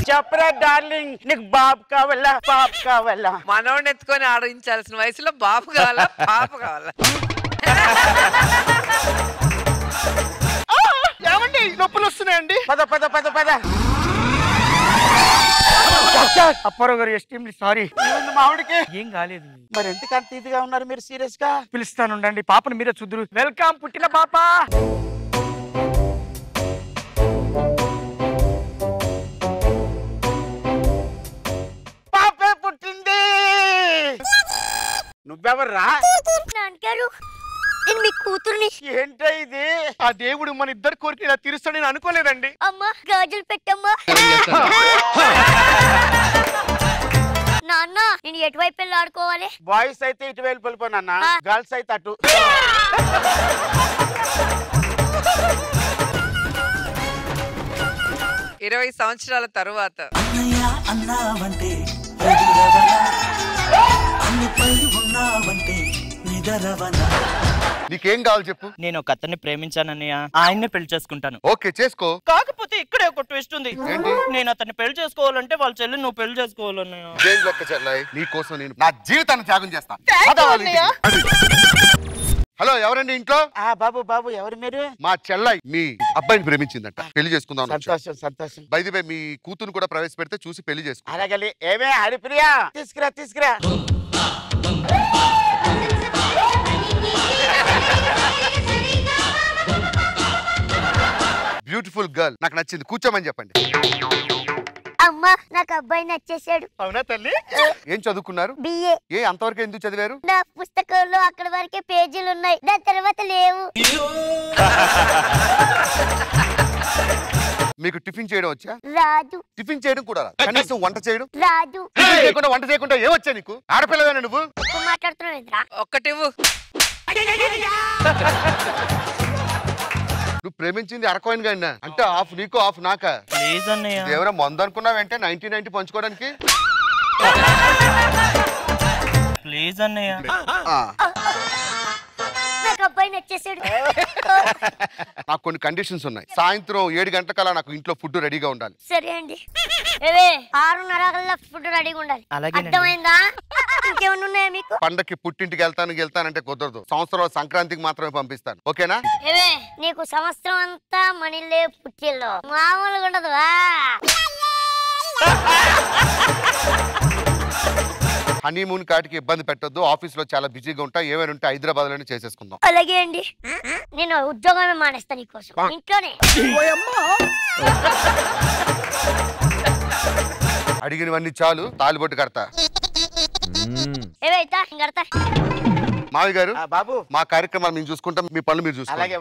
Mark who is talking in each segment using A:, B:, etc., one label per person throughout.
A: చెప్పరా డార్లింగ్, నీకు బాబు కావాలా పాప కావాలా?
B: మనోడిని ఎత్తుకొని ఆడించాల్సిన వయసులో బాబు కావాలా పాప కావాలా?
C: ఏమండి నొప్పులు వస్తున్నాయండి?
A: పద పద పద పద.
C: అప్పారావు గారు ఎస్టీమ్లీ సారీ.
A: మావిడికి
C: ఏం కాలేదు.
A: మరి ఎందుకంత ఇదిగా ఉన్నారు మీరు? సీరియస్ గా
C: పిలుస్తానుండండి. పాపను మీరే చూద్దరు. వెల్కమ్ పుట్టిన పాప.
A: పాపే పుట్టింది. నువ్వెవర్రా?
D: నాన్నగారు నేను మీ కూతుర్ని.
A: ఏంటో ఇది?
C: ఆ దేవుడు మన ఇద్దరు కోరిక ఇలా తీరుస్తాడని నేను అనుకోలేదండి.
D: అమ్మా గాజులు పెట్టమ్మా. నాన్న నేను ఎటువైపు వెళ్ళి ఆడుకోవాలి?
A: బాయ్స్ అయితే ఇటు వెళ్ళిపోయినా, గర్ల్స్ అయితే అటు.
B: ఇరవై సంవత్సరాల తరువాత
E: నీకేం కావాలి చెప్పు.
F: నేను ఒక అతన్ని ప్రేమించానన్నయ్య, ఆయన్నే పెళ్లి చేసుకుంటాను.
E: ఓకే చేసుకో.
F: కాకపోతే ఇక్కడే ఒక ట్విస్ట్ ఉంది.
E: ఏంటి?
F: నేను అతన్ని పెళ్లి చేసుకోవాలంటే వాళ్ళ చెల్లి నువ్వు పెళ్లి చేసుకోవాలన్నయ్య.
E: జైలు లెక్క చెల్లాయి, నీ కోసం నేను నా జీవితాన్ని త్యాగం చేస్తా. హలో, ఎవరండి ఇంట్లో?
A: బాబు బాబు ఎవరు మీరు?
E: మా చెల్లాయి మీ అబ్బాయిని ప్రేమించిందంట, పెళ్లి చేసుకుందాం.
A: సంతోషం సంతోషం.
E: బై ది వే మీ కూతురు కూడా ప్రవేశపెడితే చూసి పెళ్లి చేసుకో.
A: అలాగే. ఏమే హరిప్రియా, తీసుకురా తీసుకురా.
E: బ్యూటిఫుల్ గర్ల్, నాకు నచ్చింది, కూర్చోమని చెప్పండి.
D: అమ్మా నాకు అబ్బాయి నచ్చేసాడు.
C: అవునా తల్లి?
E: ఏం చదువుకున్నారు?
D: బిఏ.
E: ఏ అంతవరకు ఎందుకు చదివారు?
D: నా పుస్తకంలో అక్కడ వరకే పేజీలు ఉన్నాయి, దాని తర్వాత లేవు.
E: మీకు టిఫిన్ చేయడం వచ్చా?
D: రాజు.
E: టిఫిన్ చేయడం కూడా రాదు, కనీసం వంట చేయడం?
D: రాజు.
E: టిఫిన్ చేయకుండా వంట చేయకుండా ఏమొచ్చా నీకు? ఆడపిల్లవేనా నువ్వు?
D: మాట్లాడుతున్నావు?
B: ఒక్కటివ్వు.
E: నువ్వు ప్రేమించింది అరకోయిన్ గా అంటే హాఫ్ నీకు హాఫ్ నాకా?
F: ప్లీజ్ అన్నయ్య.
E: ఎవరో మందు అనుకున్నావంటే 90-90 పంచుకోవడానికి.
F: ప్లీజ్ అన్నయ్య.
D: నాకు అబ్బాయి నచ్చేసాడు.
E: నాకు కొన్ని కండిషన్స్ ఉన్నాయి. సాయంత్రం 7 గంటలకల్లా నాకు ఇంట్లో ఫుడ్ రెడీగా ఉండాలి.
D: సరే అండి. ఏవే 6:30 ఫుడ్ రెడీగా ఉండాలి. అర్థమైందా? ఇంకేమన్నా ఉన్నాయా మీకు?
E: పండక్కి పుట్టింటికి వెళ్తానంటే కుదరదు. సంవత్సరం సంక్రాంతికి మాత్రమే పంపిస్తాను, ఓకేనా?
D: ఏవే నీకు సంవత్సరం అంతా మనీలే పుట్టిల్లో మామూలుగా ఉండదువా?
E: హనీమూన్ కాటికి ఇబ్బంది పెట్టొద్దు. ఆఫీస్ లో చాలా బిజీగా ఉంటా. ఏమైనా ఉంటే హైదరాబాద్ లోనే చేసేసుకుందాం.
D: అలాగే అండి. నేను ఉద్యోగమే మానేస్తాను నీకోసం, ఇంట్లోనే.
E: అడిగినవన్నీ చాలు, తాలిబొట్టు కడతా.
D: ఏవైతా కడతా.
E: మావి గారు
A: బాబు,
E: మా కార్యక్రమాలు మేము చూసుకుంటాం, మీ పనులు మీరు చూసుకోండి.
A: అలాగే.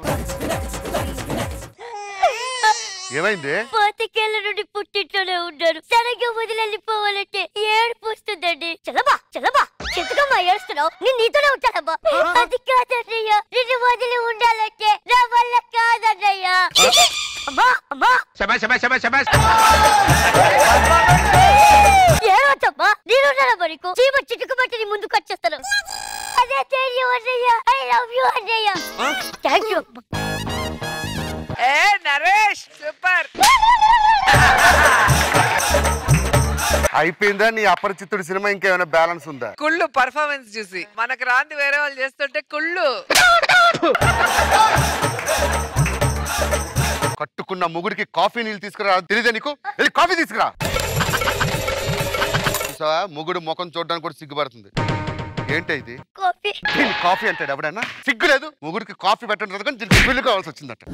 E: ఏమైంది?
D: 25 నుండి పుట్టింట్లోనే ఉన్నారు. సరిగ్గా వదిలిపోవాలంటే ఏడుపు వస్తుందండి. చలబా చలబా చెట్టుకమ్మా ఏడుస్తున్నావు. నేను నీతోనే ఉంటానమ్మా. అది కాదన్నయ్య, నిన్ను వదిలి ఉండాలంటే నా వల్ల కాదన్నయ్య. అమ్మా అమ్మా ఏడవచ్చమ్మా. నేనున్నానమ్మా నీకు. చీమ చిట్టుకుబట్టి నీ ముందుకు వచ్చేస్తాను. అదే ధైర్యం అన్నయ్య. ఐ లవ్ యూ అన్నయ్య. Thank you.
B: నరేష్ సూపర్.
E: అయిపోయిందా నీ అపరిచితుడి సినిమా? ఇంకేమైనా బ్యాలెన్స్ ఉందా?
B: కుళ్ళు పర్ఫార్మెన్స్ చూసి మనకు రాంది వేరే వాళ్ళు చేస్తుంటే కుళ్ళు.
E: కట్టుకున్న ముగుడికి కాఫీ నీళ్ళు తీసుకురా తెలీదా నీకు? వెళ్ళి కాఫీ తీసుకురా. ముగుడు ముఖం చూడడానికి కూడా సిగ్గుపడుతుంది. ఏంటి ఇది? కాఫీ అంటాడు ఎవడన్నా? సిగ్గు లేదు. ముగుడికి కాఫీ పెట్టడం కానీ బిల్లు కావాల్సి వచ్చిందట.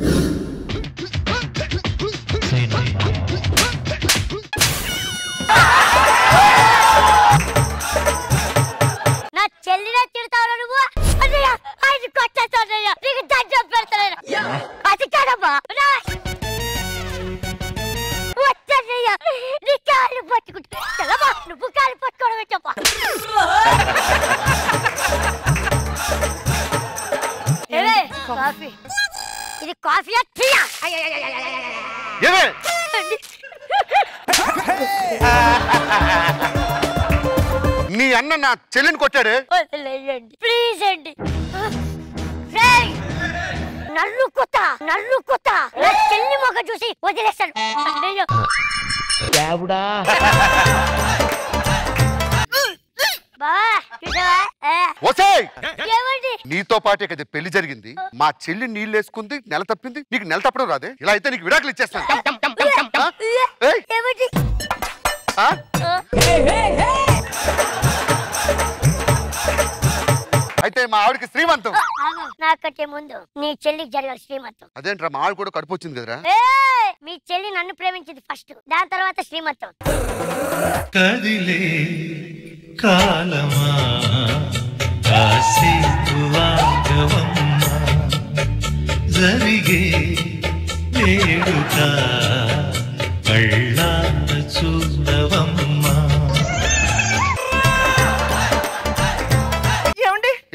D: నా చెల్లినే తిడతావు నువ్వు? అన్నయ్య ఆయన కొట్టేస్తానయ్య, నీకు దండం పెడతానయ్య. అది కాదమ్మా, వచ్చన్నయ్య నీ కాళ్ళు పట్టుకుంటా. చలమ్మా నువ్వు కాళ్ళు పట్టుకోవడం పెట్టమ్మా. కాఫీ. ఇది కాఫీ టీయా?
E: నీ అన్న నా చెల్లిని కొట్టాడే.
D: ప్లీజ్ అండి. నరుకుతా నా చెల్లి మొగ చూసి వదిలేస్తాను అన్నయ్య. బావా చూసావా? ఏమండి
E: నీతో పాటే కదా పెళ్లి జరిగింది. మా చెల్లి నీళ్ళు వేసుకుంది, నెల తప్పింది. నీకు నెల తప్పడం రాదే? ఇలా అయితే నీకు విడాకులు ఇచ్చేస్తాను.
D: ఏమండి
E: అయితే మా ఆవిడకి శ్రీమంతం.
D: నాకంటే ముందు నీ చెల్లికి జరగాలి శ్రీమంతం.
E: అదేంట్రా, మా ఆవిడ కూడా కడుపు వచ్చింది కదరా.
D: మీ చెల్లి నన్ను ప్రేమించింది ఫస్ట్, దాని తర్వాత శ్రీమంతం.
G: కదిలే కాలమా కాసేపు ఆగవమ్మా, జరిగే వేడుక కళ్ళాన చూడవమ్మా.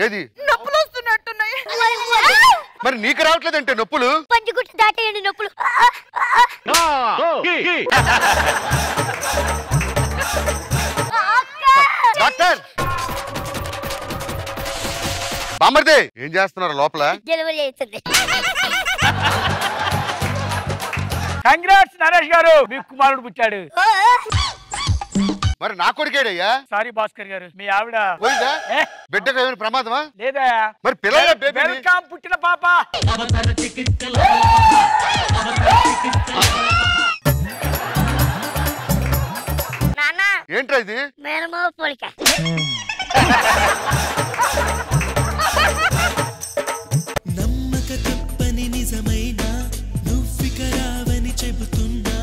E: ఏది
B: నొప్పులు వస్తున్నట్టున్నాయి.
E: మరి నీకు రావట్లేదంటే నొప్పులు?
D: పంచుకుంటూ దాటేయండి నొప్పులు.
E: డాక్టర్ బామర్దే ఏం చేస్తున్నారు లోపల?
D: డెలివరీ అవుతుంది.
C: కంగ్రాట్స్ నరేష్ గారు, మీ కుమారుడు పుట్టాడు.
E: మరి నా కొడుకేడయ్యా?
C: సారీ భాస్కర్ గారు, మీ ఆవిడ
E: పోయిందా? బిడ్డకు ఏమైనా ప్రమాదమా?
C: లేదా?
E: మరి పిల్లల
C: వెల్కమ్ పుట్టిన పాప.
D: నాన్న
E: ఏంట్రా ఇది?
D: మేనమావ పోలిక.
G: నమ్మక తప్పని నిజమైన నువ్విక రావని చెబుతున్నా,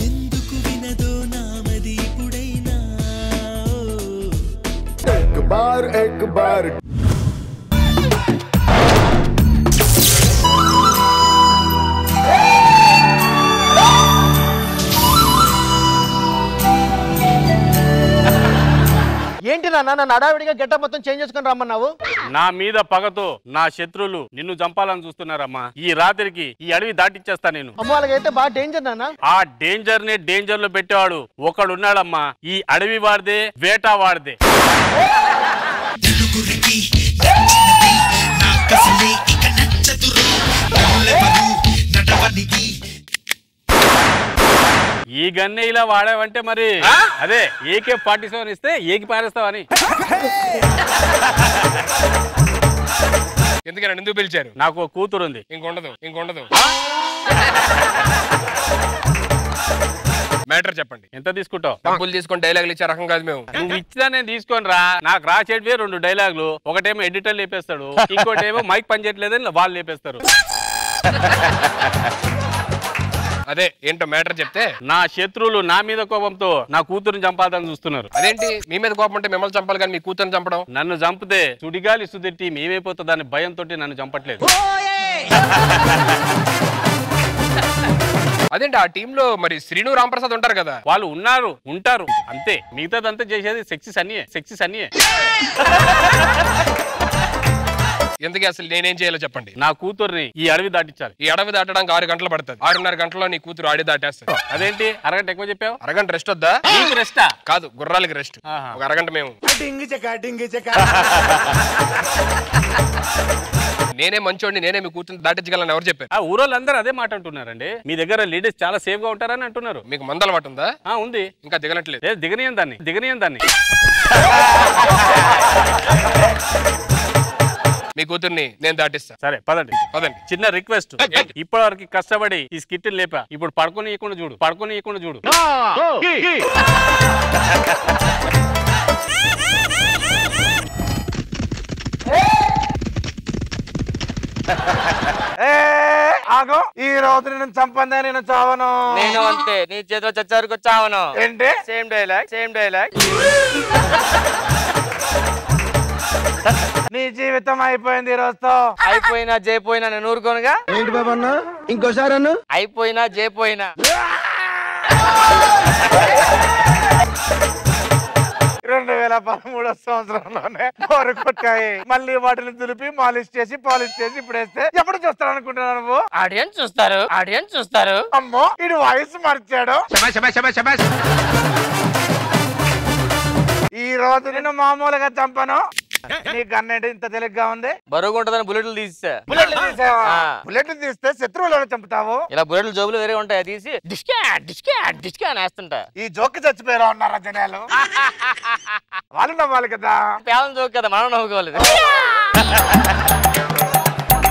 G: ఎందుకు వినదో నామది ఇప్పుడైనా.
H: एक बार
A: ఏంటి నాన్న నన్ను అడావిడిగా గెట్ట మొత్తం చేంజ్ చేసుకుని రమ్మన్నావు?
I: నా మీద పగతో నా శత్రువులు నిన్ను చంపాలని చూస్తున్నారమ్మా. ఈ రాత్రికి ఈ అడవి దాటిచ్చేస్తా నేను.
A: అమ్మాలకైతే బాగా డేంజర్ నాన్న.
I: ఆ డేంజర్ నే డేంజర్ లో పెట్టేవాడు ఒకడున్నాడమ్మా. ఈ అడవి వాడిదే, వేట వాడిదే. ఈ గన్నే ఇలా వాడావంటే మరి అదే AK-47 ఇస్తే ఏకి పారేస్తావని.
J: ఎందుకని ఎందుకు పిలిచారు?
I: నాకు కూతురు ఉంది.
J: ఇంకొండదు మ్యాటర్ చెప్పండి.
I: ఎంత తీసుకుంటావు?
J: డబ్బులు తీసుకొని డైలాగులు ఇచ్చే రకం కాదు మేము.
I: నువ్వు ఇచ్చినా నేను తీసుకొని రా. నాకు రాసేటివే 2 డైలాగులు. ఒకటేమో ఎడిటర్ లేపేస్తాడు, ఇంకోటేమో మైక్ పనిచేయట్లేదని వాళ్ళు లేపేస్తారు.
J: అదే ఏంటో మ్యాటర్ చెప్తే.
I: నా శత్రువులు నా మీద కోపంతో నా కూతురుని చంపాలని చూస్తున్నారు.
J: అదేంటి మీ మీద కోపం అంటే మిమ్మల్ని చంపాలి కానీ మీ కూతురుని చంపడం?
I: నన్ను చంపితే సుడిగాలి సుదిట్టి మేమైపోతుందని భయంతో నన్ను చంపట్లేదు.
J: అదేంటి ఆ టీమ్ లో మరి శ్రీను రాంప్రసాద్ ఉంటారు కదా?
I: వాళ్ళు ఉంటారు అంతే. మిగతాదంతా చేసేది సెక్సీ సన్నీయే.
J: ఎందుకు అసలు నేనేం చేయాలో చెప్పండి.
I: నా కూతుర్ని ఈ అడవి దాటించాలి.
J: ఈ అడవి దాటడానికి 6 గంటలు పడుతుంది. 6:30 గంటల్లో నీ కూతురు ఆడి దాటేస్తుంది.
I: అదేంటి అరగంట ఎక్కువ చెప్పావు?
J: అరగంట రెస్ట్ వద్దా?
I: నీకు రెస్టా?
J: కాదు, గుర్రాలకి రెస్ట్. ఒక అరగంట మేము. నేనే మంచోడిని, నేనే మీ కూతురు దాటించగలను ఎవరు చెప్పారు?
I: ఆ ఊరోళ్ళందరూ అదే మాట అంటున్నారండి. మీ దగ్గర లేడీస్ చాలా సేఫ్ గా ఉంటారని అంటున్నారు.
J: మీకు మందల మాట ఉందా?
I: ఉంది.
J: ఇంకా దిగనట్లేదు.
I: దిగనీయం దాన్ని.
J: మీ కూతుర్ని నేను దాటిస్తా.
I: సరే పదండి. చిన్న రిక్వెస్ట్, ఇప్పటి వరకు కష్టపడి ఈ స్కిట్ లేపా, ఇప్పుడు పడుకొని ఇవ్వకుండా చూడు.
C: ఆగో, ఈ రోజు నేను చంపందే నేను చావను.
F: నేను అంతే, నీ చేతిలో చచ్చారుకు చావను.
C: ఏంటి?
F: Same dialogue.
C: నీ జీవితం అయిపోయింది ఈ రోజుతో.
F: అయిపోయినా జైపోయినా నేను ఊరుకోనుగా.
A: ఏంటి బాబన్న ఇంకోసారి అన్న?
F: అయిపోయినా జైపోయినా
C: 2013 సంవత్సరంలోనే కొట్టాయి. మళ్ళీ వాటిని దులిపి పాలిష్ చేసి ఇప్పుడు వేస్తే ఎప్పుడు చూస్తారు అనుకుంటున్నాను నువ్వు?
F: ఆడియన్స్ చూస్తారు.
C: అమ్మో, ఇడు వయసు మర్చాడు. ఈ రోజు నేను మామూలుగా చంపను. నీ గన్ ఏంటి ఇంత తేలిగ్గా ఉంది?
A: బరువుగా ఉంటుందని బుల్లెట్లు తీసా.
C: బుల్లెట్లు తీసావా? బుల్లెట్లు తీస్తే శత్రువులను చంపుతావు.
A: ఇలా బుల్లెట్లు జోబులు వేరే ఉంటాయి, తీసి డిస్కా డిస్కా డిస్కా అని వేస్తుంటా.
C: ఈ జోక్కి చచ్చిపోయారా ఉన్నారా జనాలు? వాళ్ళు నవ్వాలి కదా.
A: పేదం జోక్ కదా, మనం నవ్వుకోవాలి.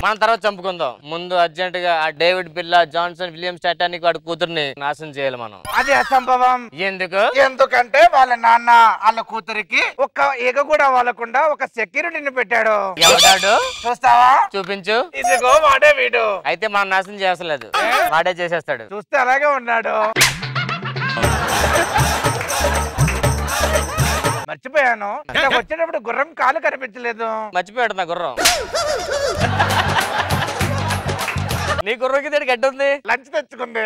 A: మనం తర్వాత చంపుకుందాం. ముందు అర్జెంట్ గా ఆ డేవిడ్ బిల్లా జాన్సన్ విలియమ్స్ టైటానిక్ వాడి కూతుర్ని నాశనం చేయాలి మనం.
C: అది అసంభవం.
A: ఎందుకు?
C: ఎందుకంటే వాళ్ళ నాన్న వాళ్ళ కూతురికి ఒక్క ఈగ కూడా వాళ్ళకుండా ఒక సెక్యూరిటీని పెట్టాడు.
A: ఎవడాడు?
C: చూస్తావా?
A: చూపించు.
C: ఇదిగో వాడే వీడు.
A: అయితే మనం నాశనం చేస్తలేదు, వాడే చేసేస్తాడు.
C: చూస్తే అలాగే ఉన్నాడు. మర్చిపోయాను, వచ్చేటప్పుడు గుర్రం కాలు కనిపించలేదు.
A: మర్చిపోయాడు నా గుర్రం. నీ గుర్రంకి దేనికి గడ్డి ఉంది?
C: లంచ్ తెచ్చుకుంది.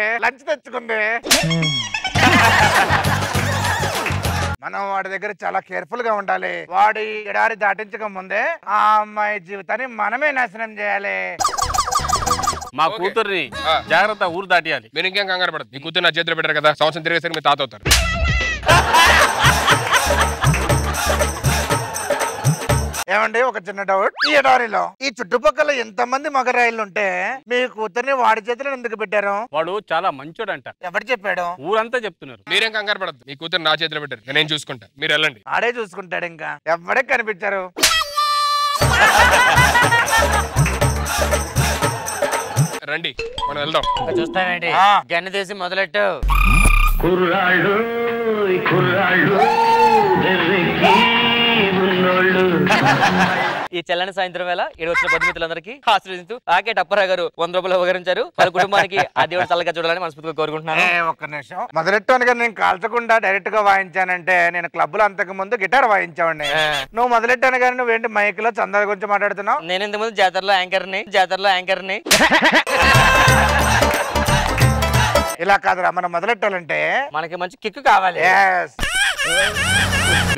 C: మనం వాడి దగ్గర చాలా కేర్ఫుల్ గా ఉండాలి. వాడి ఎడారి దాటించక ముందే ఆ అమ్మాయి జీవితాన్ని మనమే నాశనం చేయాలి.
I: మా కూతుర్ని జాగ్రత్త ఊరు దాటియాలి.
J: మీరు ఇంకేం కంగారు పడదు. మీ కూతురు నా చేతిలో పెట్టారు కదా, సంవత్సరం తిరిగేసరికి మీ తాత అవుతారు.
C: ఏమండి, ఒక చిన్న డౌట్. ఈ ఎడారిలో ఈ చుట్టుపక్కల ఎంతమంది మగరాయిలు ఉంటే మీ కూతుర్ని వాడి చేతిలో ఎందుకు పెట్టారు?
I: వాడు చాలా మంచోడు అంట.
C: ఎవరు చెప్పాడు?
I: ఊరంతా చెప్తున్నారు.
J: మీరేం కంగారు పడదు. మీ కూతురు నా చేతిలో పెట్టారు, నేను చూసుకుంటా, మీరు వెళ్ళండి.
C: ఆడే చూసుకుంటాడు. ఇంకా ఎవడే కనిపించారు?
J: రండి మనం వెళ్దాం.
A: చూస్తామేంటి? గన్ను తీసి మొదలెట్టు.
G: కుర్రాళ్ళు కుర్రాళ్ళు
A: ఈ చల్లని సాయంత్రం వేళ ఏడు వచ్చిన బంధుమిత్రులందరికీ ఆశీర్వదిస్తూ ఆకేట్ అప్పారావు గారు 100 రూపాయలు ఉపకరించారు. వాళ్ళ కుటుంబానికి ఆ దేవుడు చల్లగా చూడాలని మనస్ఫూర్తిగా కోరుకుంటున్నాను.
C: ఒక్క నిమిషం. మొదలెట్టాను నేను కాల్చకుండా డైరెక్ట్ గా వాయించానంటే నేను క్లబ్ లో అంతకు ముందు గిటార్ వాయించావండి. నువ్వు మొదలెట్టాను కానీ నువ్వేంటి మైక్ లో చందాల గురించి మాట్లాడుతున్నావు?
A: నేను ఇంత ముందు జాతరలో యాంకర్ని
C: ఇలా కాదురా, మనం మొదలెట్టాలంటే
A: మనకి మంచి కిక్ కావాలి.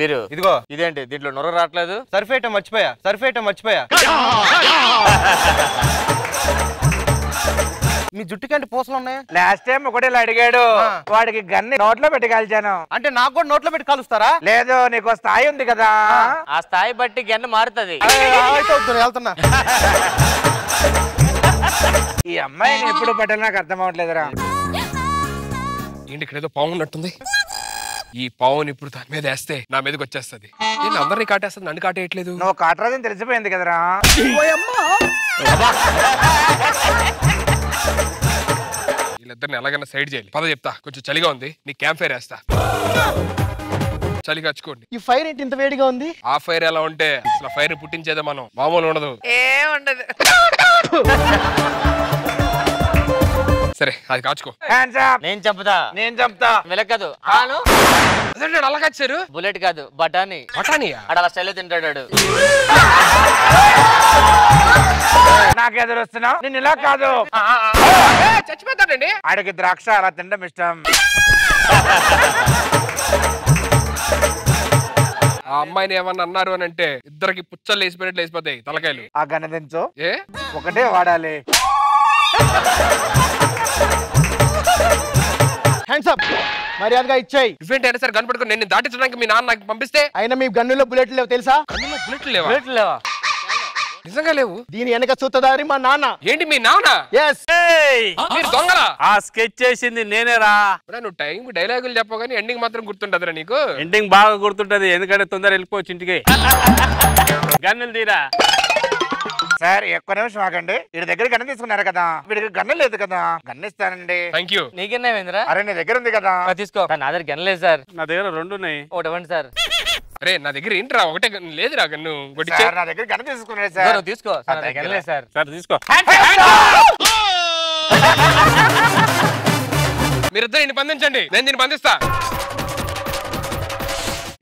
A: మీరు
F: ఇదిగో
A: ఇదేంటి దీంట్లో నొర రావట్లేదు?
F: సర్ఫేటం మర్చిపోయా. మీ జుట్టుకంటే పూసలు ఉన్నాయి.
C: లాస్ట్ టైం ఒకటి ఇలా అడిగాడు, వాడికి గన్ని నోట్లో పెట్టి కాల్చాను.
F: అంటే నాకు కూడా నోట్లో పెట్టి కాలుస్తారా?
C: లేదు, నీకు స్థాయి ఉంది కదా,
A: ఆ స్థాయి బట్టి గన్ను మారుతుంది.
F: వెళ్తున్నా.
C: ఈ అమ్మాయిని ఎప్పుడు పట్టాలి నాకు అర్థం అవట్లేదురా.
J: ఏంటి ఇక్కడ ఏదో పాము ఉన్నట్టుంది. ఈ పావుని ఇప్పుడు దాని మీద వేస్తే నా మీదకి వచ్చేస్తుంది. నేను అందరినీ కాటేస్తుంది, నన్ను కాటేయట్లేదు.
C: నువ్వు కాటరాజని తెలిసిపోయింది కదరా.
J: వీళ్ళిద్దరిని ఎలాగైనా సైడ్ చేయాలి. పద చెప్తా, కొంచెం చలిగా ఉంది, నీ క్యాంప్ ఫైర్ వేస్తా. చలి కచ్చుకోండి.
F: ఈ ఫైర్ ఏంటి ఇంత వేడిగా ఉంది?
J: ఆ ఫైర్ ఎలా ఉంటే అసలు ఫైర్ పుట్టించేదే మనం, మామూలు ఉండదు.
B: ఏముండదు.
J: సరే అది కాచుకో.
A: నేను చంపుతా. వెలకదు
J: అలా కాచారు.
A: బుల్లెట్ కాదు, బఠానీ. అలా స్టైల్ తింటాడు.
C: నాకు ఎదురొస్తున్నావు. నేను ఇలా కాదు,
J: చచ్చిపోతాడండి.
C: ఆడికి ద్రాక్ష అలా తినడం ఇష్టం.
J: ఆ అమ్మాయిని ఏమన్నా అన్నారు అని అంటే ఇద్దరికి పుచ్చలు వేసిపోయినట్లు వేసిపోతాయి తలకాయలు.
C: ఆ గణదించు,
J: ఏ
C: ఒకటే వాడాలి.
F: హ్యాండ్స్ అప్, మర్యాదగా ఇచ్చాయి.
J: ఇవేంటి సార్ గన్ పట్టుకుని నేను దాటించడానికి మీ నాన్న నాకు పంపిస్తే?
F: అయినా మీ గన్నులో బుల్లెట్లు లేవు తెలుసా?
J: బుల్లెట్లు లేవా? నిజంగా లేవు.
F: దీని వెనక సూత్రధారి మా నాన్న.
J: ఏంటి మీ నాన్న? మీరు దొంగలా?
I: ఆ స్కెచ్ చేసింది నేనేరా.
J: నువ్వు టైం డైలాగులు చెప్పవు కానీ ఎండింగ్ మాత్రం గుర్తుంటదిరా నీకు.
I: ఎండింగ్ బాగా గుర్తుంటది, ఎందుకంటే తొందర వెళ్ళిపోవచ్చు ఇంటికి. గన్నులు తీరా.
C: సార్ ఎక్కువ నిమిషం ఆగండి. వీడి దగ్గర గన్ను తీసుకున్నారు కదా, వీడికి గన్ను లేదు కదా, గన్ను ఇస్తానండి.
J: Thank you.
A: నీకెన్నేంద్రా?
C: అరే నీ దగ్గర ఉంది కదా,
A: తీసుకో. నా దగ్గర గన్ లేదు సార్.
I: నా దగ్గర 2 ఉన్నాయి.
A: ఒకటి ఇవ్వండి సార్.
J: అరే నా దగ్గర ఏంట్రా ఒకటే లేదురా గన్ను.
C: నా దగ్గర గన్ను తీసుకున్నాడు సార్.
A: తీసుకో. గన్ లేదు సార్.
I: సార్ తీసుకో.
J: మీరిద్దరు ఇన్ని బంధించండి, నేను దీన్ని బంధిస్తా.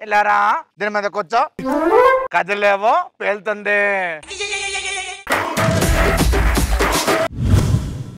C: ఇలారా, దీని మీద కూర్చో. కదిలేవో పేలుతుంది.